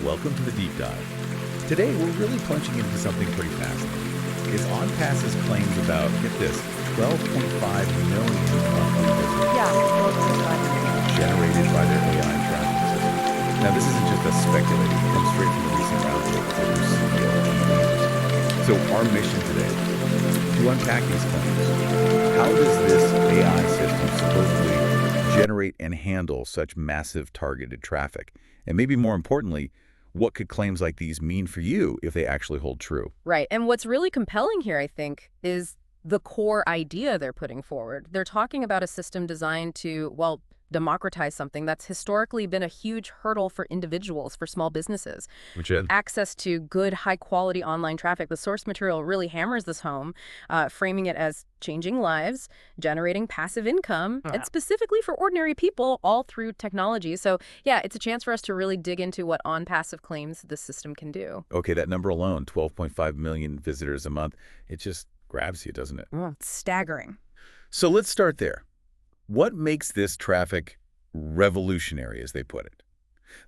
welcome to the Deep Dive. Today, we're really plunging into something pretty fascinating. It's ONPASSIVE's claims about, get this, 12.5 million monthly visitors generated by their AI traffic system. Now, this isn't just us speculating. It comes straight from the recent roundtable with their CEO leaders. So our mission today, to unpack these claims. How does this AI system supposedly generate and handle such massive targeted traffic? And maybe more importantly, what could claims like these mean for you if they actually hold true? Right. And what's really compelling here, I think, is the core idea they're putting forward. They're talking about a system designed to, well, democratize something that's historically been a huge hurdle for individuals, for small businesses. Which is? Access to good, high-quality online traffic. The source material really hammers this home, framing it as changing lives, generating passive income, and specifically for ordinary people, all through technology. So, yeah, it's a chance for us to really dig into what ONPASSIVE claims this system can do. Okay, that number alone, 12.5 million visitors a month, it just grabs you, doesn't it? It's staggering. So let's start there. What makes this traffic revolutionary, as they put it?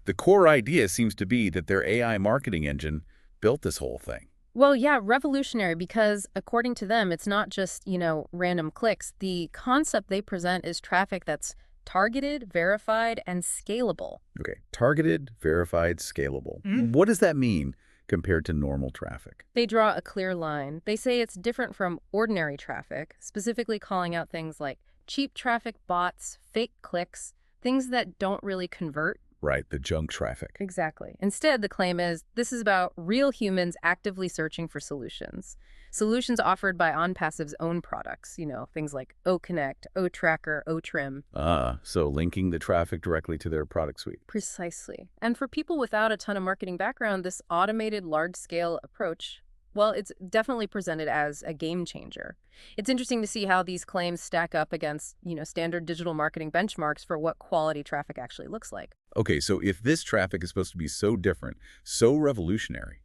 The core idea seems to be that their AI marketing engine built this whole thing. Well, yeah, revolutionary because according to them, it's not just, random clicks. The concept they present is traffic that's targeted, verified, and scalable. Okay, targeted, verified, scalable. What does that mean compared to normal traffic? They draw a clear line. They say it's different from ordinary traffic, specifically calling out things like cheap traffic, bots, fake clicks, things that don't really convert. Right, the junk traffic. Exactly. Instead, the claim is this is about real humans actively searching for solutions. Solutions offered by ONPASSIVE's own products, things like OConnect, OTracker, OTrim. So linking the traffic directly to their product suite. Precisely. And for people without a ton of marketing background, this automated large-scale approach, well, it's definitely presented as a game changer. It's interesting to see how these claims stack up against, standard digital marketing benchmarks for what quality traffic actually looks like. Okay, so if this traffic is supposed to be so different, so revolutionary,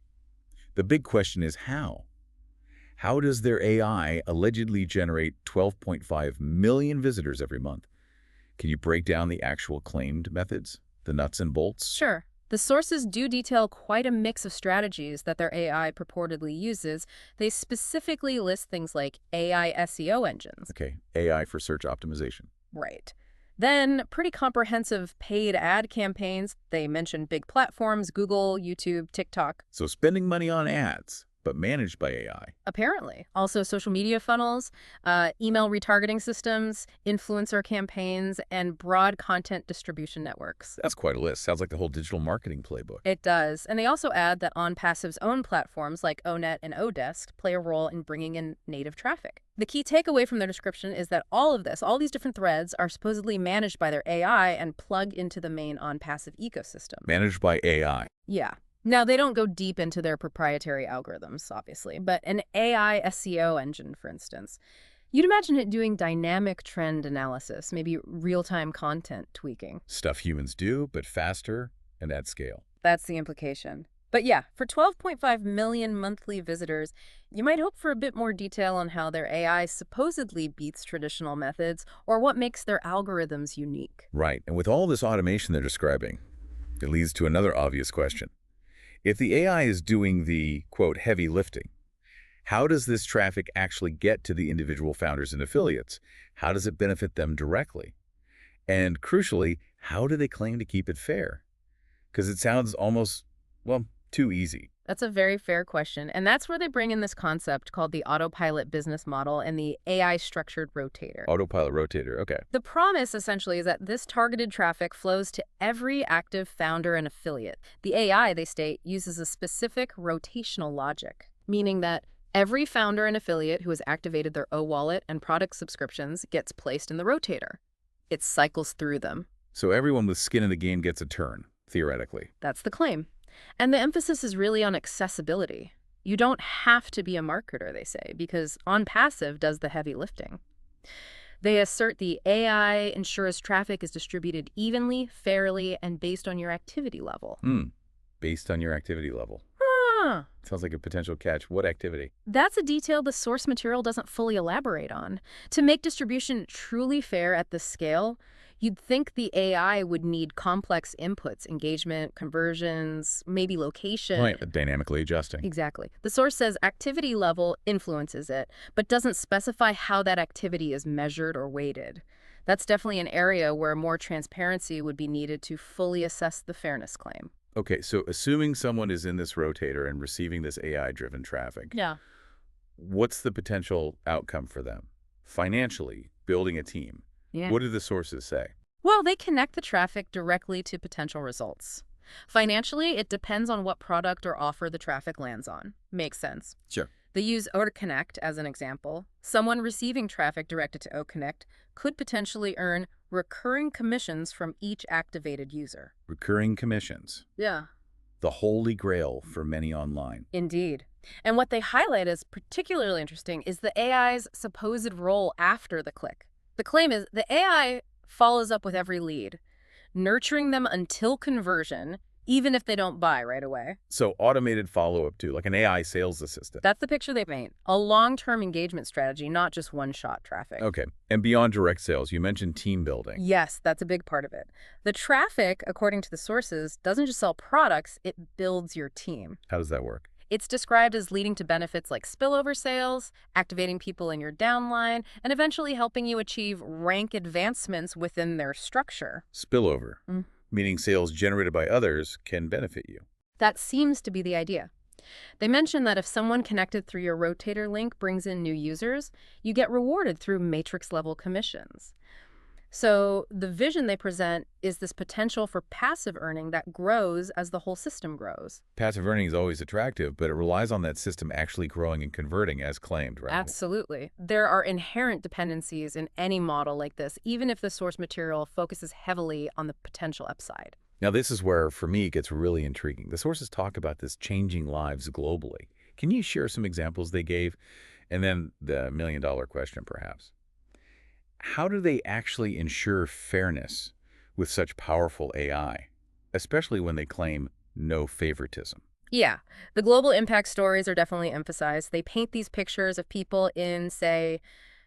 the big question is how? How does their AI allegedly generate 12.5 million visitors every month? Can you break down the actual claimed methods, the nuts and bolts? Sure. The sources do detail quite a mix of strategies that their AI purportedly uses. They specifically list things like AI SEO engines. Okay, AI for search optimization. Right. Then pretty comprehensive paid ad campaigns. They mention big platforms, Google, YouTube, TikTok. So spending money on ads, but managed by AI. Apparently. Also social media funnels, email retargeting systems, influencer campaigns, and broad content distribution networks. That's quite a list. Sounds like the whole digital marketing playbook. It does. And they also add that ONPASSIVE's own platforms like Ownet and Odesk play a role in bringing in native traffic. The key takeaway from their description is that all these different threads are supposedly managed by their AI and plug into the main ONPASSIVE ecosystem. Managed by AI. Yeah. Now, they don't go deep into their proprietary algorithms, obviously, but an AI SEO engine, for instance, you'd imagine it doing dynamic trend analysis, maybe real-time content tweaking. Stuff humans do, but faster and at scale. That's the implication. But yeah, for 12.5 million monthly visitors, you might hope for a bit more detail on how their AI supposedly beats traditional methods or what makes their algorithms unique. Right, and with all this automation they're describing, it leads to another obvious question. If the AI is doing the, quote, heavy lifting, how does this traffic actually get to the individual founders and affiliates? How does it benefit them directly? And crucially, how do they claim to keep it fair? Because it sounds almost, too easy. That's a very fair question. And that's where they bring in this concept called the autopilot business model and the AI structured rotator. Autopilot rotator, okay. The promise, essentially, is that this targeted traffic flows to every active founder and affiliate. The AI, they state, uses a specific rotational logic, meaning that every founder and affiliate who has activated their Owallet and product subscriptions gets placed in the rotator. It cycles through them. So everyone with skin in the game gets a turn, theoretically. That's the claim. And the emphasis is really on accessibility. You don't have to be a marketer, they say, because ONPASSIVE does the heavy lifting. They assert the AI ensures traffic is distributed evenly, fairly, and based on your activity level. Based on your activity level. Sounds like a potential catch. What activity? That's a detail the source material doesn't fully elaborate on. To make distribution truly fair at this scale, You'd think the AI would need complex inputs, engagement, conversions, maybe location. Right, dynamically adjusting. Exactly. The source says activity level influences it, but doesn't specify how that activity is measured or weighted. That's definitely an area where more transparency would be needed to fully assess the fairness claim. Okay, so assuming someone is in this rotator and receiving this AI-driven traffic, Yeah. what's the potential outcome for them? Financially, building a team. Yeah. What do the sources say? Well, they connect the traffic directly to potential results. Financially, it depends on what product or offer the traffic lands on. Makes sense. Sure. They use OConnect as an example. Someone receiving traffic directed to OConnect could potentially earn recurring commissions from each activated user. Recurring commissions. Yeah. The holy grail for many online. Indeed. And what they highlight as particularly interesting is the AI's supposed role after the click. The claim is the AI follows up with every lead, nurturing them until conversion, even if they don't buy right away. So automated follow-up too, like an AI sales assistant. That's the picture they paint. A long-term engagement strategy, not just one-shot traffic. Okay. And beyond direct sales, you mentioned team building. Yes, that's a big part of it. The traffic, according to the sources, doesn't just sell products, it builds your team. How does that work? It's described as leading to benefits like spillover sales, activating people in your downline, and eventually helping you achieve rank advancements within their structure. Spillover, meaning sales generated by others can benefit you. That seems to be the idea. They mention that if someone connected through your rotator link brings in new users, you get rewarded through matrix-level commissions. So the vision they present is this potential for passive earning that grows as the whole system grows. Passive earning is always attractive, but it relies on that system actually growing and converting as claimed, right? Absolutely. There are inherent dependencies in any model like this, even if the source material focuses heavily on the potential upside. Now, this is where, for me, it gets really intriguing. The sources talk about this changing lives globally. Can you share some examples they gave? And then the million-dollar question, perhaps. How do they actually ensure fairness with such powerful AI, especially when they claim no favoritism? Yeah, the global impact stories are definitely emphasized. They paint these pictures of people in, say,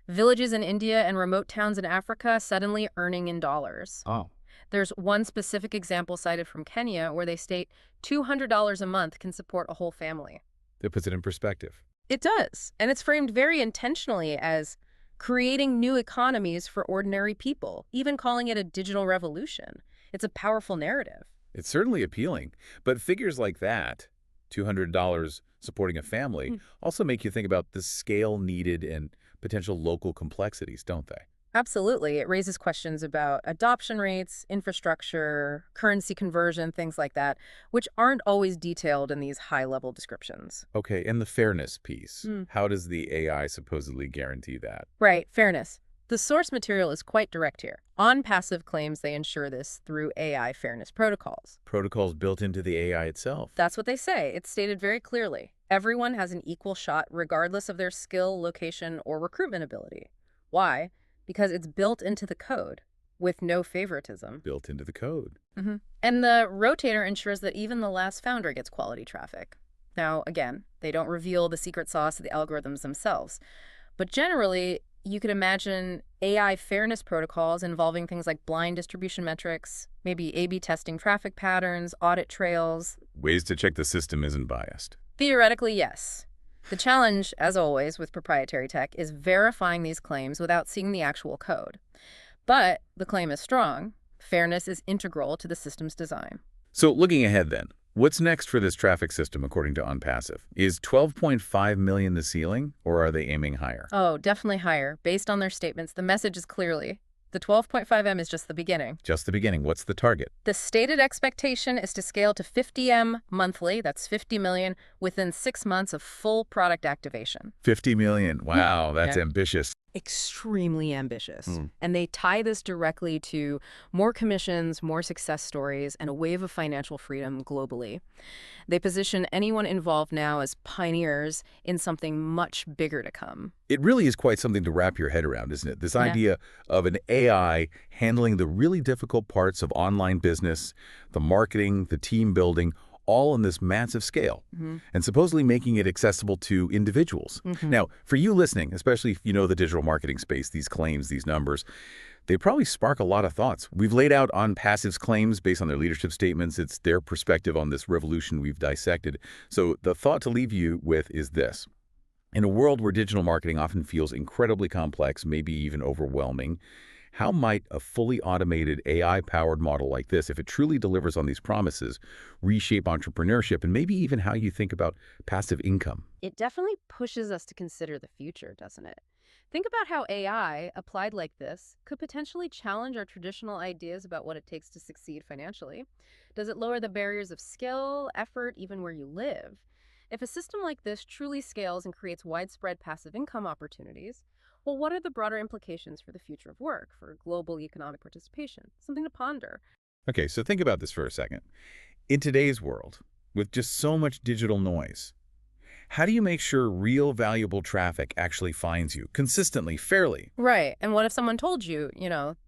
villages in India and remote towns in Africa suddenly earning in dollars. Oh. There's one specific example cited from Kenya where they state $200 a month can support a whole family. That puts it in perspective. It does, and it's framed very intentionally as creating new economies for ordinary people, even calling it a digital revolution. It's a powerful narrative. It's certainly appealing, but figures like that, $200 supporting a family, also make you think about the scale needed and potential local complexities, don't they? Absolutely. It raises questions about adoption rates, infrastructure, currency conversion, things like that, which aren't always detailed in these high-level descriptions. Okay, and the fairness piece. How does the AI supposedly guarantee that? Right, fairness. The source material is quite direct here. ONPASSIVE claims they ensure this through AI fairness protocols. Protocols built into the AI itself. That's what they say. It's stated very clearly. Everyone has an equal shot regardless of their skill, location, or recruitment ability. Why? Because it's built into the code with no favoritism. Built into the code. And the rotator ensures that even the last founder gets quality traffic. Now, again, they don't reveal the secret sauce of the algorithms themselves. But generally, you could imagine AI fairness protocols involving things like blind distribution metrics, maybe A/B testing traffic patterns, audit trails. Ways to check the system isn't biased. Theoretically, yes. The challenge, as always with proprietary tech, is verifying these claims without seeing the actual code. But the claim is strong. Fairness is integral to the system's design. So looking ahead then, what's next for this traffic system according to ONPASSIVE? Is 12.5 million the ceiling, or are they aiming higher? Oh, definitely higher. Based on their statements, the message is clearly the 12.5M is just the beginning. Just the beginning. What's the target? The stated expectation is to scale to 50M monthly, that's 50 million, within 6 months of full product activation. 50 million. Wow, that's ambitious. Extremely ambitious. And they tie this directly to more commissions, more success stories, and a wave of financial freedom globally. They position anyone involved now as pioneers in something much bigger to come. It really is quite something to wrap your head around, isn't it? This idea of an AI handling the really difficult parts of online business, the marketing, the team building, all on this massive scale, and supposedly making it accessible to individuals. Now, for you listening, especially if you know the digital marketing space, these claims, these numbers, They probably spark a lot of thoughts. We've laid out ONPASSIVE's claims based on their leadership statements. It's their perspective on this revolution we've dissected. So the thought to leave you with is this. In a world where digital marketing often feels incredibly complex, maybe even overwhelming, how might a fully automated AI-powered model like this, if it truly delivers on these promises, reshape entrepreneurship and maybe even how you think about passive income? It definitely pushes us to consider the future, doesn't it? Think about how AI, applied like this, could potentially challenge our traditional ideas about what it takes to succeed financially. Does it lower the barriers of skill, effort, even where you live? If a system like this truly scales and creates widespread passive income opportunities, well, what are the broader implications for the future of work, for global economic participation? Something to ponder. Okay, so think about this for a second. In today's world, with just so much digital noise, how do you make sure real valuable traffic actually finds you consistently, fairly? Right. And what if someone told you,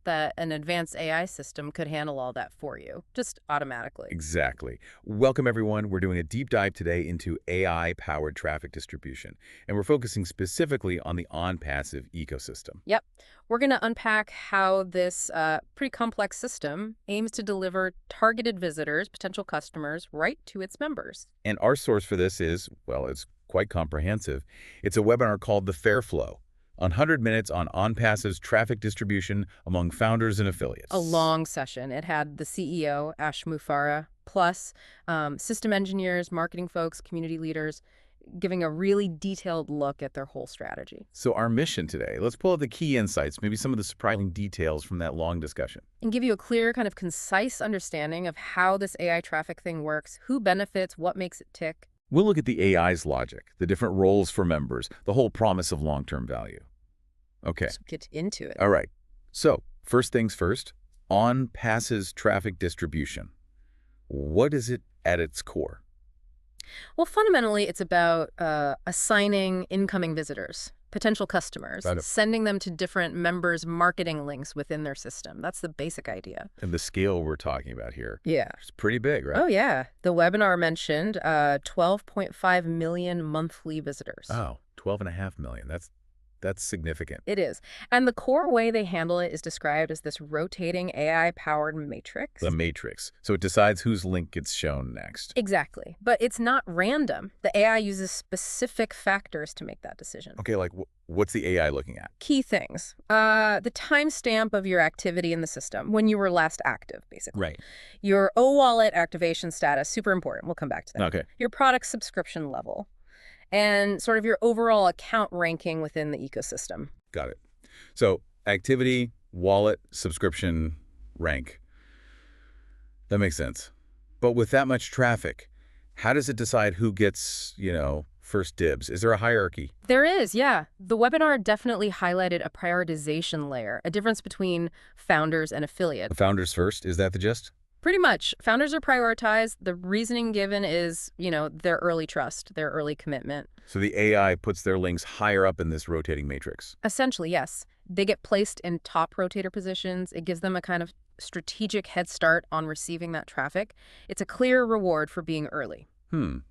that an advanced AI system could handle all that for you, just automatically? Exactly. Welcome, everyone. We're doing a deep dive today into AI-powered traffic distribution, and we're focusing specifically on the ONPASSIVE ecosystem. Yep. We're going to unpack how this pretty complex system aims to deliver targeted visitors, potential customers, right to its members. And our source for this is, well, it's quite comprehensive. It's a webinar called The Fair Flow, 100 minutes on ONPASSIVE's traffic distribution among founders and affiliates. A long session. It had the CEO, Ash Mufareh, plus system engineers, marketing folks, community leaders, giving a really detailed look at their whole strategy. So our mission today, let's pull out the key insights, maybe some of the surprising details from that long discussion. And give you a clear, kind of concise understanding of how this AI traffic thing works, who benefits, what makes it tick. We'll look at the AI's logic, the different roles for members, the whole promise of long-term value. Okay. Let's get into it. All right. So first things first, ONPASSIVE's traffic distribution. What is it at its core? Well, fundamentally, it's about assigning incoming visitors, potential customers, sending them to different members' marketing links within their system. That's the basic idea. And the scale we're talking about here. Yeah. It's pretty big, right? Oh, yeah. The webinar mentioned 12.5 million monthly visitors. Oh, 12.5 million. That's significant. It is. And the core way they handle it is described as this rotating AI-powered matrix. The matrix. So it decides whose link gets shown next. Exactly. But it's not random. The AI uses specific factors to make that decision. Okay, like what's the AI looking at? Key things. The timestamp of your activity in the system, when you were last active, basically. Right. Your Owallet activation status, super important. We'll come back to that. Okay. Your product subscription level. And sort of your overall account ranking within the ecosystem. Got it. So activity, wallet, subscription, rank. That makes sense. But with that much traffic, how does it decide who gets, first dibs? Is there a hierarchy? There is, yeah. The webinar definitely highlighted a prioritization layer, a difference between founders and affiliates. Founders first? Is that the gist? Pretty much. Founders are prioritized. The reasoning given is, their early trust, their early commitment. So the AI puts their links higher up in this rotating matrix. Essentially, yes. They get placed in top rotator positions. It gives them a kind of strategic head start on receiving that traffic. It's a clear reward for being early. But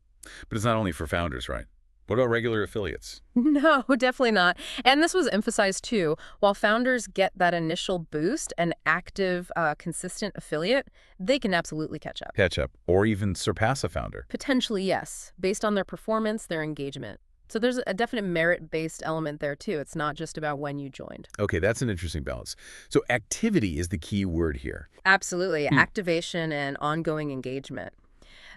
it's not only for founders, right? What about regular affiliates? No, definitely not. And this was emphasized too. While founders get that initial boost, an active, consistent affiliate, they can absolutely catch up. Catch up, or even surpass a founder. Potentially, yes, based on their performance, their engagement. So there's a definite merit-based element there too. It's not just about when you joined. Okay, that's an interesting balance. So activity is the key word here. Absolutely. Activation and ongoing engagement.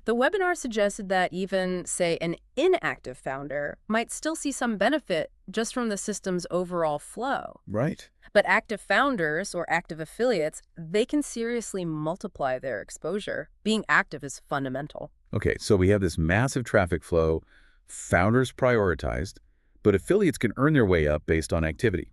The webinar suggested that even, say, an inactive founder might still see some benefit just from the system's overall flow. Right. But active founders or active affiliates, they can seriously multiply their exposure. Being active is fundamental. Okay, so we have this massive traffic flow, founders prioritized, but affiliates can earn their way up based on activity.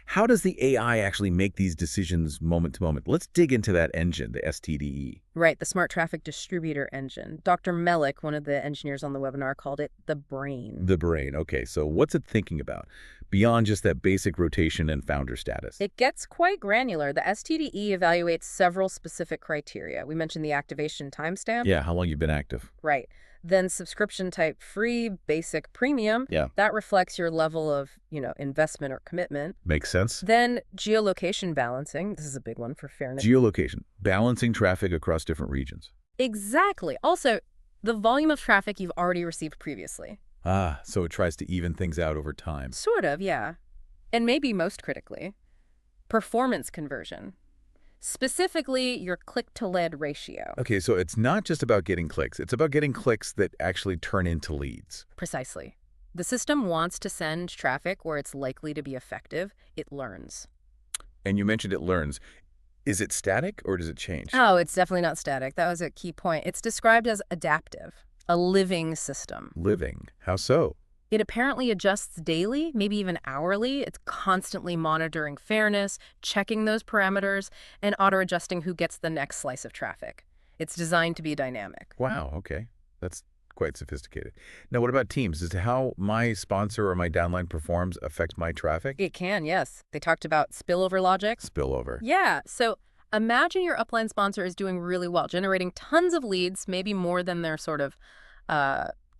How does the AI actually make these decisions moment to moment? Let's dig into that engine, the STDE. Right, the Smart Traffic Distributor Engine. Dr. Melick, one of the engineers on the webinar, called it the brain. The brain. Okay, so what's it thinking about beyond just that basic rotation and founder status? It gets quite granular. The STDE evaluates several specific criteria. We mentioned the activation timestamp. Yeah, how long you've been active. Right. Then subscription type free, basic, premium. Yeah. That reflects your level of, investment or commitment. Makes sense. Then geolocation balancing. This is a big one for fairness. Geolocation, balancing traffic across different regions. Exactly. Also, the volume of traffic you've already received previously. Ah, so it tries to even things out over time. Sort of, yeah. And maybe most critically, performance conversion. Specifically, your click-to-lead ratio. Okay, so it's not just about getting clicks. It's about getting clicks that actually turn into leads. Precisely. The system wants to send traffic where it's likely to be effective. It learns. And you mentioned it learns. Is it static or does it change? Oh, it's definitely not static. That was a key point. It's described as adaptive, a living system. Living. How so? It apparently adjusts daily, maybe even hourly. It's constantly monitoring fairness, checking those parameters, and auto-adjusting who gets the next slice of traffic. It's designed to be dynamic. Wow, okay. That's quite sophisticated. Now, what about teams? Does how my sponsor or my downline performs affect my traffic? It can, yes. They talked about spillover logic. Spillover. Yeah, so imagine your upline sponsor is doing really well, generating tons of leads, maybe more than their sort of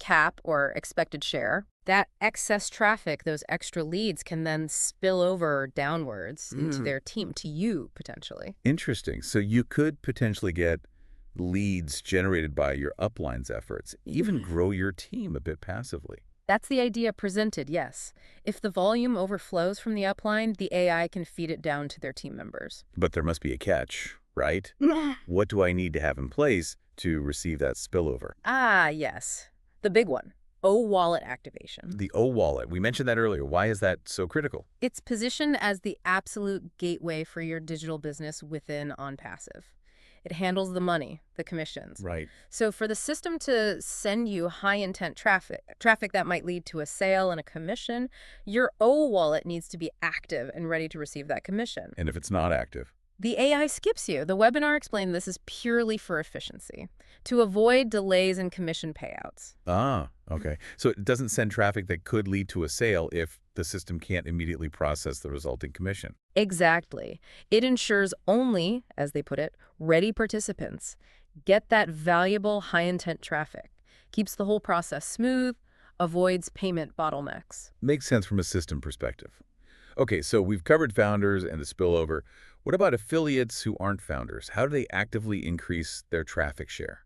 cap or expected share. That excess traffic, those extra leads, can then spill over downwards into their team, to you, potentially. Interesting. So you could potentially get leads generated by your upline's efforts, even grow your team a bit passively. That's the idea presented, yes. If the volume overflows from the upline, the AI can feed it down to their team members. But there must be a catch, right? What do I need to have in place to receive that spillover? Ah, yes. The big one. Owallet activation. The Owallet. We mentioned that earlier. Why is that so critical? It's positioned as the absolute gateway for your digital business within ONPASSIVE. It handles the money, the commissions. Right. So for the system to send you high-intent traffic that might lead to a sale and a commission, your Owallet needs to be active and ready to receive that commission. And if it's not active? The AI skips you. The webinar explained this is purely for efficiency, to avoid delays in commission payouts. Ah, okay. So it doesn't send traffic that could lead to a sale if the system can't immediately process the resulting commission. Exactly. It ensures only, as they put it, ready participants get that valuable high-intent traffic, keeps the whole process smooth, avoids payment bottlenecks. Makes sense from a system perspective. Okay, so we've covered founders and the spillover. What about affiliates who aren't founders? How do they actively increase their traffic share?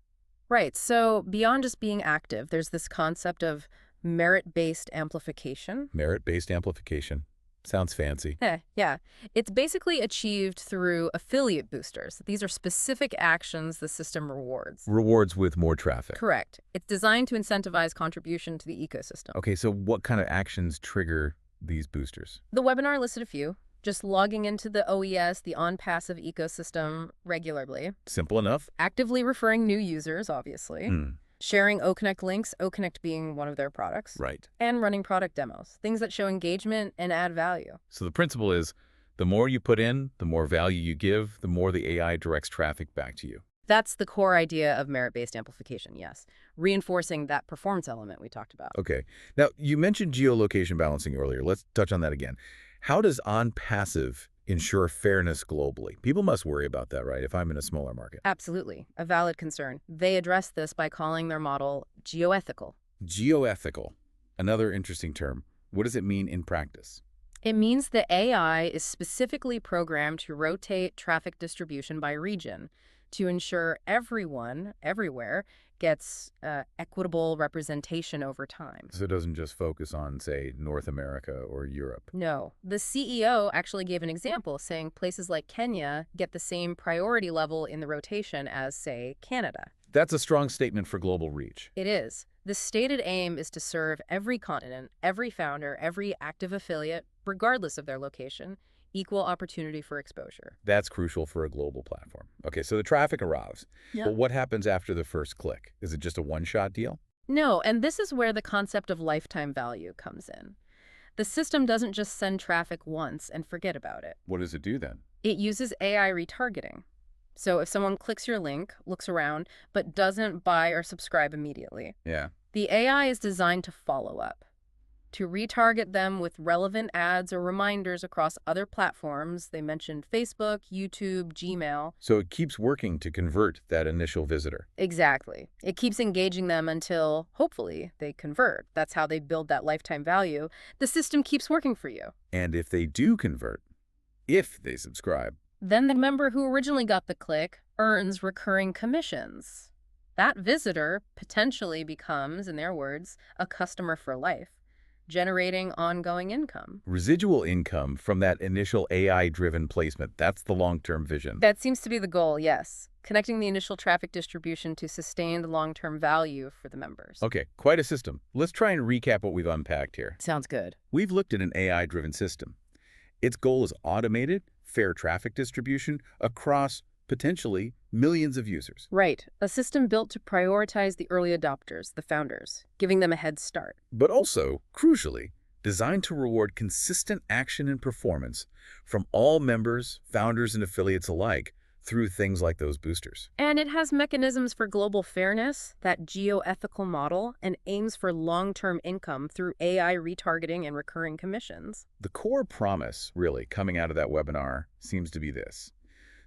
Right. So beyond just being active, there's this concept of merit-based amplification. Merit-based amplification. Sounds fancy. Yeah. It's basically achieved through affiliate boosters. These are specific actions the system rewards. Rewards with more traffic. Correct. It's designed to incentivize contribution to the ecosystem. Okay, so what kind of actions trigger these boosters? The webinar listed a few. Just logging into the OES, the ONPASSIVE ecosystem regularly. Simple enough. Actively referring new users, obviously. Sharing OConnect links, OConnect being one of their products. Right. And running product demos, things that show engagement and add value. So the principle is, the more you put in, the more value you give, the more the AI directs traffic back to you. That's the core idea of merit-based amplification, yes. Reinforcing that performance element we talked about. Okay. Now, you mentioned geolocation balancing earlier. Let's touch on that again. How does ONPASSIVE ensure fairness globally? People must worry about that, right, if I'm in a smaller market? Absolutely. A valid concern. They address this by calling their model geoethical. Geoethical. Another interesting term. What does it mean in practice? It means the AI is specifically programmed to rotate traffic distribution by region to ensure everyone, everywhere, gets equitable representation over time. So it doesn't just focus on, say, North America or Europe. No. The CEO actually gave an example, saying places like Kenya get the same priority level in the rotation as, say, Canada. That's a strong statement for global reach. It is. The stated aim is to serve every continent, every founder, every active affiliate, regardless of their location, equal opportunity for exposure. That's crucial for a global platform. Okay, so the traffic arrives. Yeah. But what happens after the first click? Is it just a one-shot deal? No, and this is where the concept of lifetime value comes in. The system doesn't just send traffic once and forget about it. What does it do then? It uses AI retargeting. So if someone clicks your link, looks around, but doesn't buy or subscribe immediately, Yeah. the AI is designed to follow up. to retarget them with relevant ads or reminders across other platforms. They mentioned Facebook, YouTube, Gmail. So it keeps working to convert that initial visitor. Exactly. It keeps engaging them until, hopefully, they convert. That's how they build that lifetime value. The system keeps working for you. And if they do convert, if they subscribe, Then the member who originally got the click earns recurring commissions. That visitor potentially becomes, in their words, a customer for life, generating ongoing income. residual income from that initial AI-driven placement, that's the long-term vision. That seems to be the goal, yes. Connecting the initial traffic distribution to sustained long-term value for the members. Okay, quite a system. Let's try and recap what we've unpacked here. Sounds good. We've looked at an AI-driven system. Its goal is automated, fair traffic distribution across potentially millions of users. Right. A system built to prioritize the early adopters, the founders, giving them a head start. But also, crucially, designed to reward consistent action and performance from all members, founders, and affiliates alike through things like those boosters. And it has mechanisms for global fairness, that geoethical model, and aims for long-term income through AI retargeting and recurring commissions. The core promise, really, coming out of that webinar seems to be this.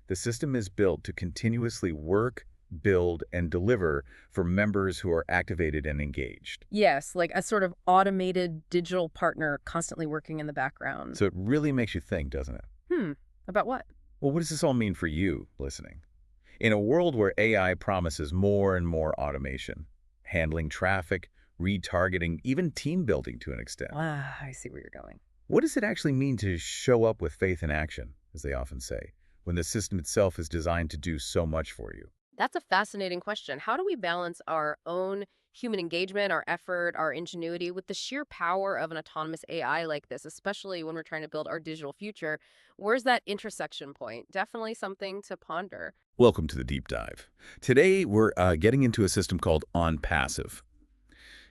The system is built to continuously work, build, and deliver for members who are activated and engaged. Yes, like a sort of automated digital partner constantly working in the background. So it really makes you think, doesn't it? About what? Well, what does this all mean for you listening? In a world where AI promises more and more automation, handling traffic, retargeting, even team building to an extent, I see where you're going. what does it actually mean to show up with faith in action, as they often say, when the system itself is designed to do so much for you? That's a fascinating question. How do we balance our own human engagement, our effort, our ingenuity with the sheer power of an autonomous AI like this, especially when we're trying to build our digital future? Where's that intersection point? Definitely something to ponder. Welcome to the deep dive. Today, we're getting into a system called ONPASSIVE.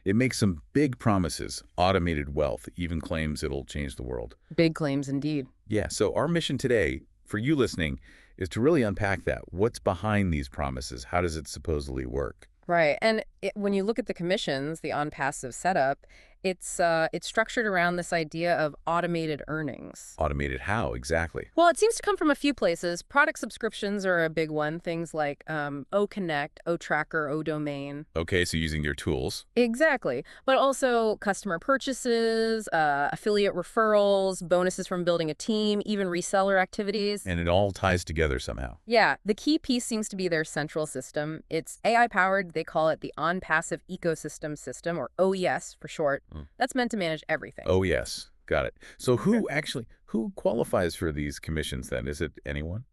It makes some big promises, automated wealth, even claims it'll change the world. Big claims indeed. Yeah, so our mission today, for you listening, is to really unpack that. What's behind these promises? How does it supposedly work? Right. And when you look at the commissions, the ONPASSIVE setup, it's structured around this idea of automated earnings. Automated how, exactly? Well, it seems to come from a few places. Product subscriptions are a big one. Things like OConnect, OTracker, ODomain. Okay, so using your tools. Exactly. But also customer purchases, affiliate referrals, bonuses from building a team, even reseller activities. And it all ties together somehow. Yeah, the key piece seems to be their central system. It's AI-powered. They call it the ONPASSIVE Ecosystem System, or OES for short. That's meant to manage everything. Oh, yes. Got it. So who qualifies for these commissions then? Is it anyone?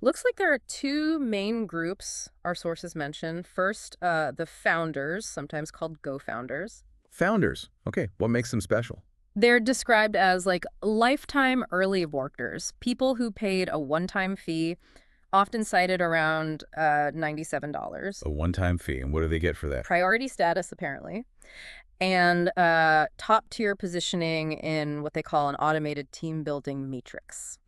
Looks like there are two main groups our sources mention. First, the founders, sometimes called Go-founders. Founders. Okay, what makes them special? They're described as like lifetime early adopters, people who paid a one-time fee, often cited around $97. A one-time fee. And what do they get for that? Priority status, apparently. And top-tier positioning in what they call an automated team-building matrix.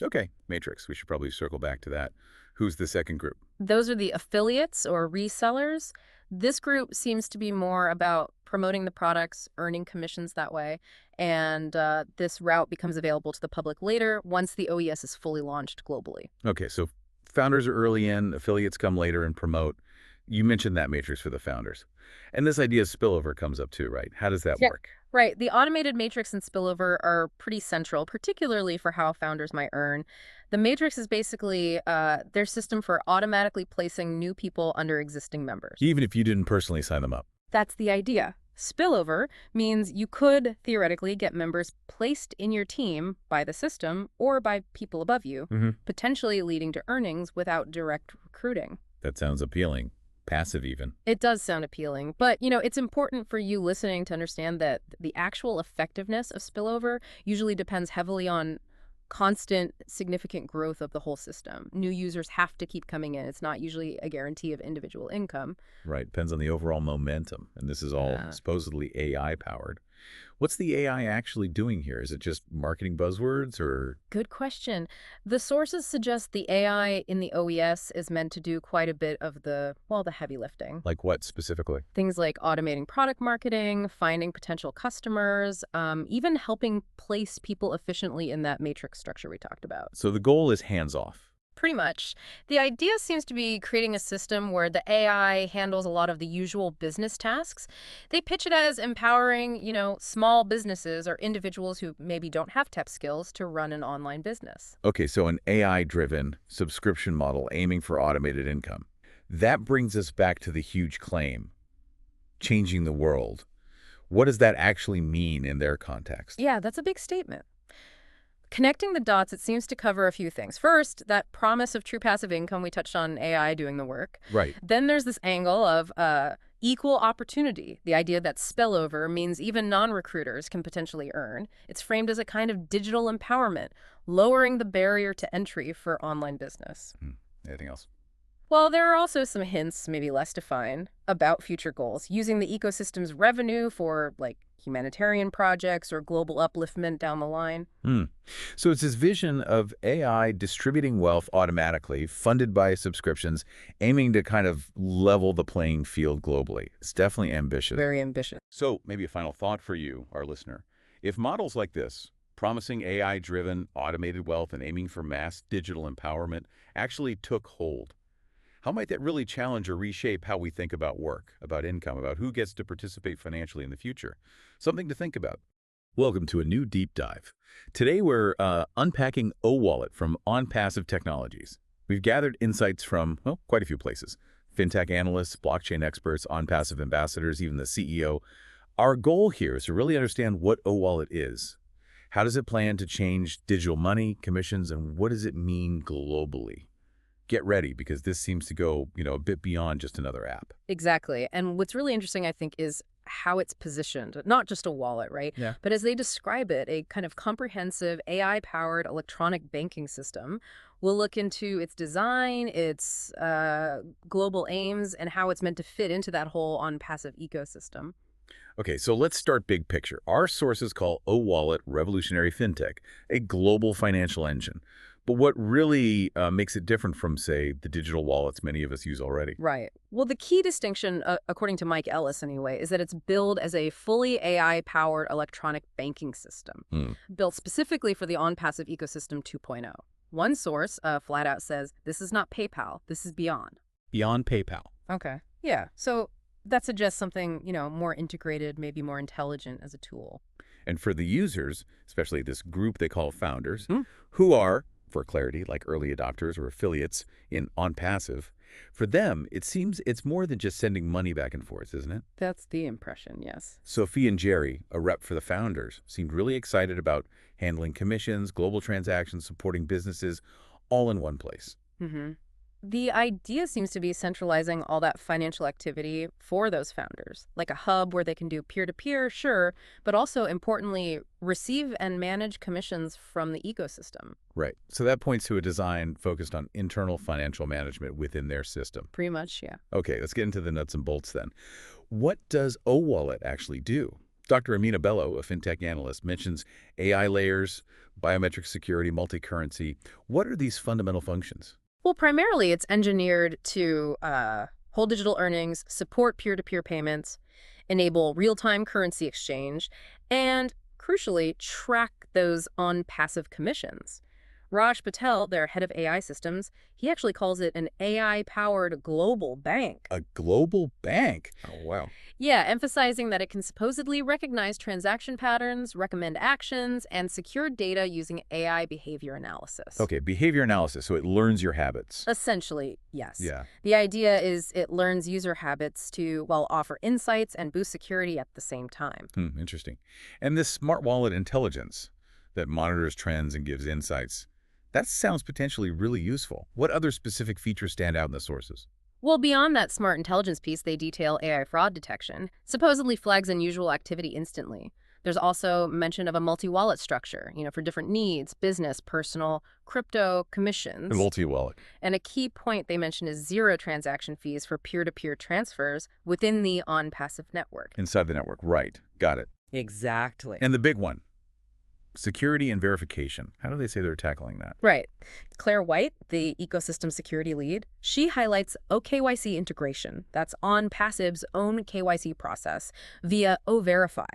Okay, matrix. We should probably circle back to that. Who's the second group? Those are the affiliates or resellers. This group seems to be more about promoting the products, earning commissions that way, and this route becomes available to the public later once the OES is fully launched globally. Okay, so founders are early in, affiliates come later and promote. You mentioned that matrix for the founders. And this idea of spillover comes up too, right? How does that work? Right. The automated matrix and spillover are pretty central, particularly for how founders might earn. The matrix is basically their system for automatically placing new people under existing members. Even if you didn't personally sign them up. That's the idea. Spillover means you could theoretically get members placed in your team by the system or by people above you, potentially leading to earnings without direct recruiting. That sounds appealing. Passive even. It does sound appealing, but it's important for you listening to understand that the actual effectiveness of spillover usually depends heavily on constant, significant growth of the whole system. New users have to keep coming in. It's not usually a guarantee of individual income. Right. Depends on the overall momentum. And this is all supposedly AI powered. What's the AI actually doing here? Is it just marketing buzzwords or? Good question. The sources suggest the AI in the OES is meant to do quite a bit of the heavy lifting. Like what specifically? Things like automating product marketing, finding potential customers, even helping place people efficiently in that matrix structure we talked about. So the goal is hands-off. Pretty much. The idea seems to be creating a system where the AI handles a lot of the usual business tasks. They pitch it as empowering, small businesses or individuals who maybe don't have tech skills to run an online business. Okay, so an AI-driven subscription model aiming for automated income. That brings us back to the huge claim, changing the world. What does that actually mean in their context? Yeah, that's a big statement. Connecting the dots, it seems to cover a few things. First, that promise of true passive income, we touched on AI doing the work. Right. Then there's this angle of equal opportunity, the idea that spillover means even non-recruiters can potentially earn. It's framed as a kind of digital empowerment, lowering the barrier to entry for online business. Anything else? Well, there are also some hints, maybe less defined, about future goals, using the ecosystem's revenue for, humanitarian projects or global upliftment down the line. So it's this vision of AI distributing wealth automatically, funded by subscriptions, aiming to kind of level the playing field globally. It's definitely ambitious. Very ambitious. So maybe a final thought for you, our listener. If models like this, promising AI-driven automated wealth and aiming for mass digital empowerment, actually took hold, how might that really challenge or reshape how we think about work, about income, about who gets to participate financially in the future? Something to think about. Welcome to a new deep dive. Today we're unpacking Owallet from ONPASSIVE Technologies. We've gathered insights from, quite a few places. Fintech analysts, blockchain experts, ONPASSIVE ambassadors, even the CEO. Our goal here is to really understand what Owallet is. How does it plan to change digital money, commissions, and what does it mean globally? Get ready, because this seems to go, a bit beyond just another app. Exactly. And what's really interesting, I think, is how it's positioned. Not just a wallet, right? Yeah. But as they describe it, a kind of comprehensive AI-powered electronic banking system. We'll look into its design, its global aims, and how it's meant to fit into that whole ONPASSIVE ecosystem. Okay, so let's start big picture. Our sources call Owallet revolutionary fintech, a global financial engine. But what really makes it different from, say, the digital wallets many of us use already? Right. Well, the key distinction, according to Mike Ellis anyway, is that it's billed as a fully AI-powered electronic banking system, built specifically for the ONPASSIVE ecosystem 2.0. One source flat out says, this is not PayPal, this is beyond. Beyond PayPal. Okay. Yeah. So that suggests something, more integrated, maybe more intelligent as a tool. And for the users, especially this group they call founders, who are, for clarity, like early adopters or affiliates in ONPASSIVE, for them, it seems it's more than just sending money back and forth, isn't it? That's the impression, yes. Sophie and Jerry, a rep for the founders, seemed really excited about handling commissions, global transactions, supporting businesses, all in one place. The idea seems to be centralizing all that financial activity for those founders, like a hub where they can do peer-to-peer, sure, but also, importantly, receive and manage commissions from the ecosystem. Right. So that points to a design focused on internal financial management within their system. Pretty much, yeah. Okay, let's get into the nuts and bolts then. What does Owallet actually do? Dr. Amina Bello, a fintech analyst, mentions AI layers, biometric security, multi-currency. What are these fundamental functions? Well, primarily it's engineered to hold digital earnings, support peer-to-peer payments, enable real-time currency exchange, and, crucially, track those ONPASSIVE commissions. Raj Patel, their head of AI systems, he actually calls it an AI-powered global bank. A global bank? Oh, wow. Yeah, emphasizing that it can supposedly recognize transaction patterns, recommend actions, and secure data using AI behavior analysis. Okay, behavior analysis, so it learns your habits. Essentially, yes. Yeah. The idea is it learns user habits to, offer insights and boost security at the same time. Interesting. And this smart wallet intelligence that monitors trends and gives insights, that sounds potentially really useful. What other specific features stand out in the sources? Well, beyond that smart intelligence piece, they detail AI fraud detection, supposedly flags unusual activity instantly. There's also mention of a multi-wallet structure, for different needs, business, personal, crypto, commissions. Multi-wallet. And a key point they mention is zero transaction fees for peer-to-peer transfers within the ONPASSIVE network. Inside the network, right. Got it. Exactly. And the big one, security and verification. How do they say they're tackling that? Right. Claire White, the ecosystem security lead, she highlights OKYC integration. That's ONPASSIVE's own KYC process via OVerify.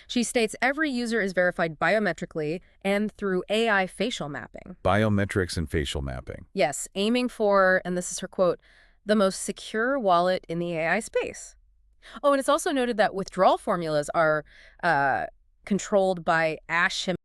She states every user is verified biometrically and through AI facial mapping. Biometrics and facial mapping. Yes, aiming for, and this is her quote, the most secure wallet in the AI space. Oh, and it's also noted that withdrawal formulas are controlled by Ash